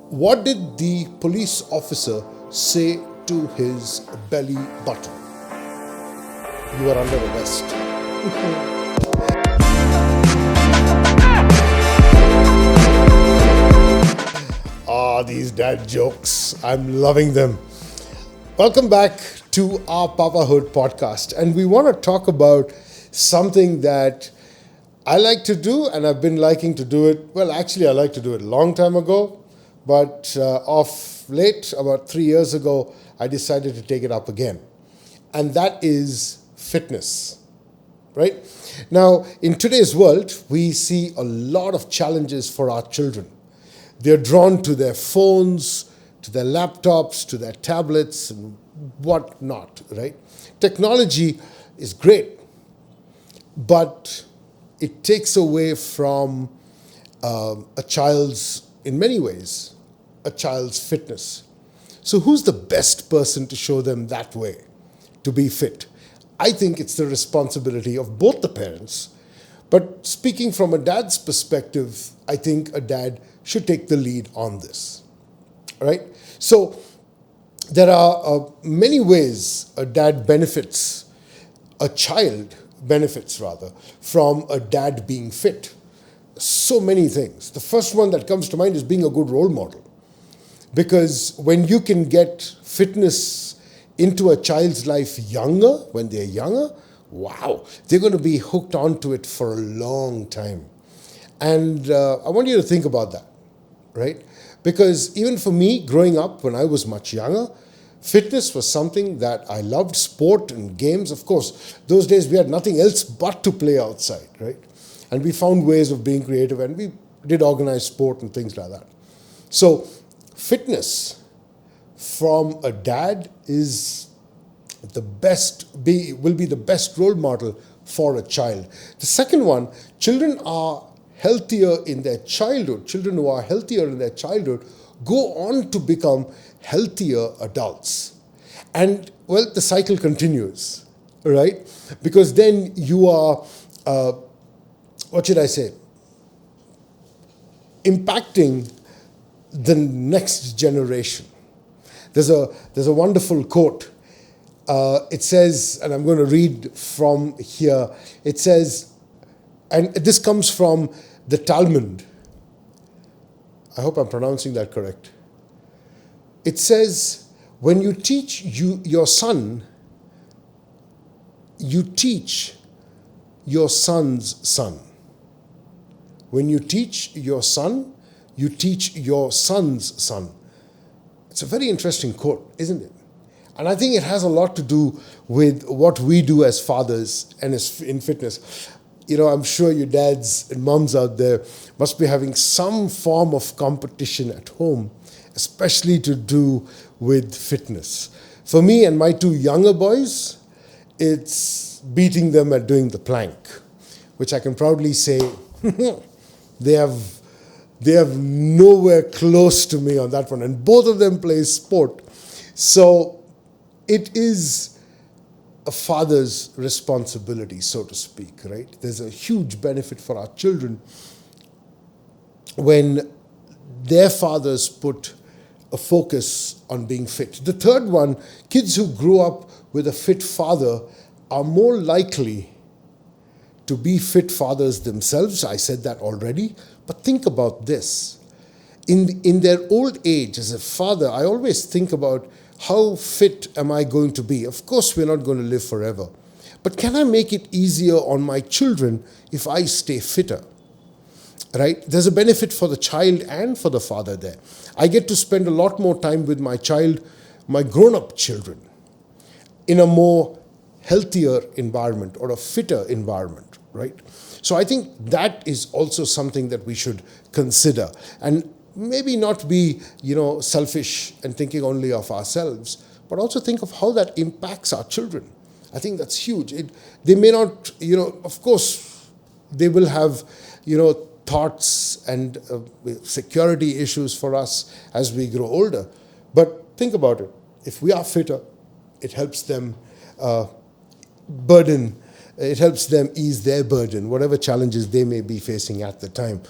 What did the police officer say to his belly button? You are under arrest. These dad jokes. I'm loving them. Welcome back to our Papahood podcast. And we want to talk about something that I like to do, and I've been liking to do it. Well, actually, I like to do it a long time ago, but of late, about 3 years ago, I decided to take it up again. And that is fitness, right? Now, in today's world, we see a lot of challenges for our children. They're drawn to their phones, to their laptops, to their tablets, and whatnot, right? Technology is great, but it takes away from a child's, in many ways, a child's fitness. So who's the best person to show them that way, to be fit? I think it's the responsibility of both the parents. But speaking from a dad's perspective, I think a dad should take the lead on this, right? So there are many ways a dad benefits, a child benefits rather, from a dad being fit. So many things. The first one that comes to mind is being a good role model. Because when you can get fitness into a child's life younger, when they're younger, wow, they're going to be hooked onto it for a long time. And I want you to think about that, right? Because even for me, growing up when I was much younger, fitness was something that I loved. Sport and games, of course. Those days we had nothing else but to play outside, right? And we found ways of being creative, and we did organize sport and things like that. So fitness from a dad is will be the best role model for a child. The second one, children are healthier in their childhood. Children who are healthier in their childhood go on to become healthier adults. And, well, the cycle continues, right? Because then you are, impacting the next generation. There's a wonderful quote. It says, and I'm going to read from here, it says, and this comes from the Talmud. I hope I'm pronouncing that correct. It says, when you teach your son, you teach your son's son. When you teach your son, you teach your son's son. It's a very interesting quote, isn't it? And I think it has a lot to do with what we do as fathers and in fitness. You know, I'm sure your dads and moms out there must be having some form of competition at home, especially to do with fitness. For me and my two younger boys, it's beating them at doing the plank, which I can proudly say they have nowhere close to me on that one. And both of them play sport. So it is a father's responsibility, so to speak, right? There's a huge benefit for our children when their fathers put a focus on being fit. The third one, kids who grew up with a fit father are more likely to be fit fathers themselves. I said that already. But think about this. In their old age as a father, I always think about how fit am I going to be? Of course, we're not going to live forever. But can I make it easier on my children if I stay fitter? Right? There's a benefit for the child and for the father there. I get to spend a lot more time with my child, my grown-up children, in a more healthier environment or a fitter environment, right? So I think that is also something that we should consider. And maybe not be, selfish and thinking only of ourselves, but also think of how that impacts our children. I think that's huge. They may not, of course, they will have, thoughts and security issues for us as we grow older. But think about it. If we are fitter, it helps them ease their burden, whatever challenges they may be facing at the time.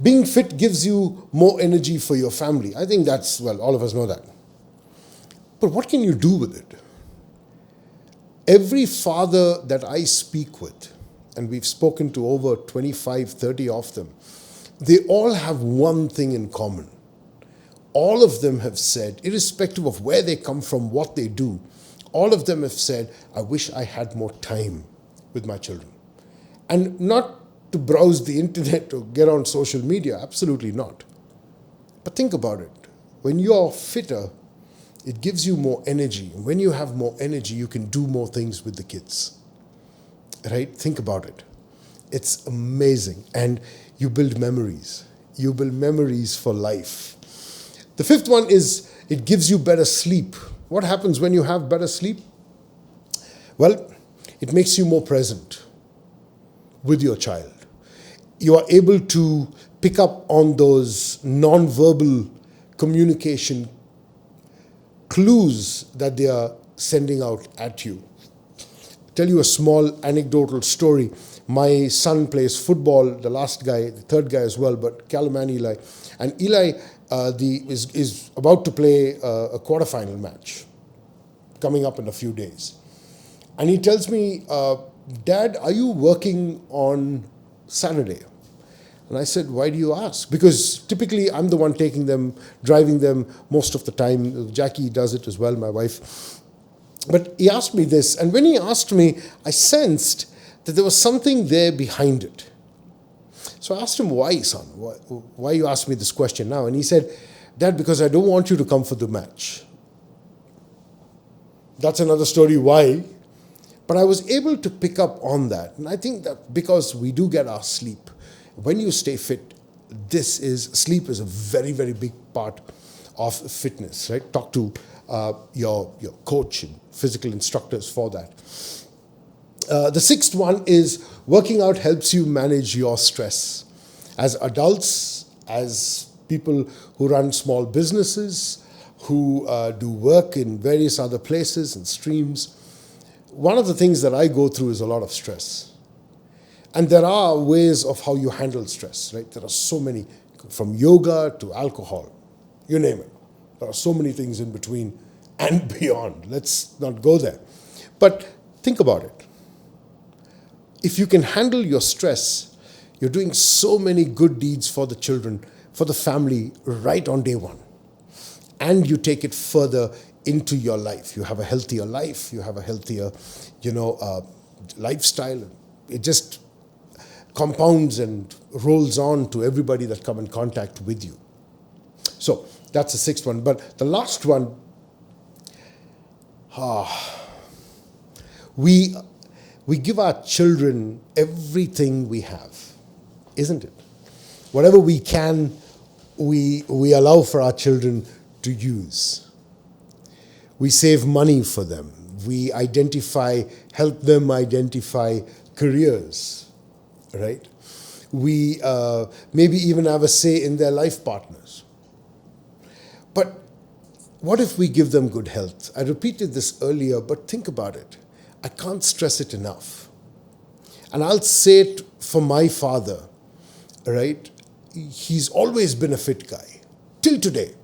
Being fit gives you more energy for your family. I think that's, well, all of us know that. But what can you do with it? Every father that I speak with, and we've spoken to over 25, 30 of them, they all have one thing in common. All of them have said, irrespective of where they come from, what they do, all of them have said, I wish I had more time with my children. And not to browse the internet or get on social media, absolutely not. But think about it. When you're fitter, it gives you more energy. When you have more energy, you can do more things with the kids. Right? Think about it. It's amazing. And you build memories. You build memories for life. The fifth one is it gives you better sleep. What happens when you have better sleep? Well, it makes you more present with your child. You are able to pick up on those non-verbal communication clues that they are sending out at you. I'll tell you a small anecdotal story. My son plays football, the last guy, the third guy as well, but Callum and Eli. And Eli is about to play a quarterfinal match coming up in a few days. And he tells me, Dad, are you working on Saturday? And I said, why do you ask? Because typically I'm the one taking them, driving them most of the time. Jackie does it as well, my wife. But he asked me this, and when he asked me, I sensed that there was something there behind it. So I asked him, why, son? Why you ask me this question now? And he said, Dad, because I don't want you to come for the match. That's another story why. But I was able to pick up on that. And I think that because we do get our sleep, when you stay fit, sleep is a very, very big part of fitness, right? Talk to your coach and physical instructors for that. The sixth one is working out helps you manage your stress. As adults, as people who run small businesses, who do work in various other places and streams, one of the things that I go through is a lot of stress. And there are ways of how you handle stress, right? There are so many, from yoga to alcohol, you name it. There are so many things in between and beyond. Let's not go there. But think about it. If you can handle your stress, you're doing so many good deeds for the children, for the family, right on day one. And you take it further into your life. You have a healthier life. You have a healthier, lifestyle. It just compounds and rolls on to everybody that come in contact with you. So that's the sixth one. But the last one, we give our children everything we have, isn't it? Whatever we can, we allow for our children to use. We save money for them. We help them identify careers. Right? We maybe even have a say in their life partners. But what if we give them good health? I repeated this earlier, but think about it. I can't stress it enough. And I'll say it for my father, right? He's always been a fit guy, till today.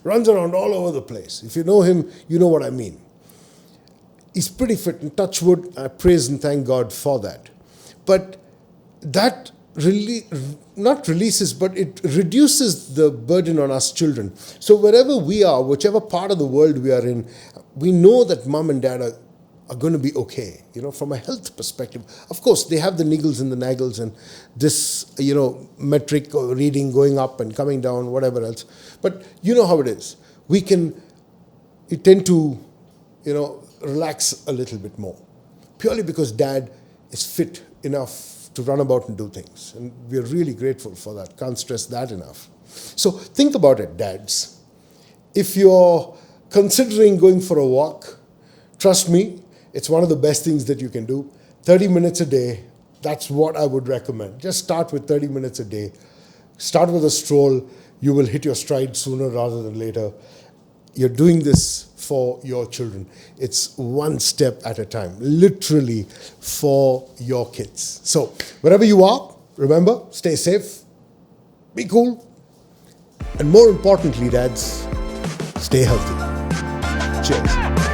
Runs around all over the place. If you know him, you know what I mean. He's pretty fit, and touch wood, I praise and thank God for that. But that not releases, but it reduces the burden on us children. So wherever we are, whichever part of the world we are in, we know that mom and dad are going to be okay, from a health perspective. Of course, they have the niggles and the naggles and this, metric or reading going up and coming down, whatever else. But you know how it is. We tend to, relax a little bit more. Purely because dad is fit enough to run about and do things. And we're really grateful for that. Can't stress that enough. So think about it, dads. If you're considering going for a walk, trust me, it's one of the best things that you can do. 30 minutes a day, that's what I would recommend. Just start with 30 minutes a day. Start with a stroll. You will hit your stride sooner rather than later. You're doing this for your children. It's one step at a time, literally for your kids. So wherever you are, remember, stay safe, be cool, and more importantly, dads, stay healthy. Cheers.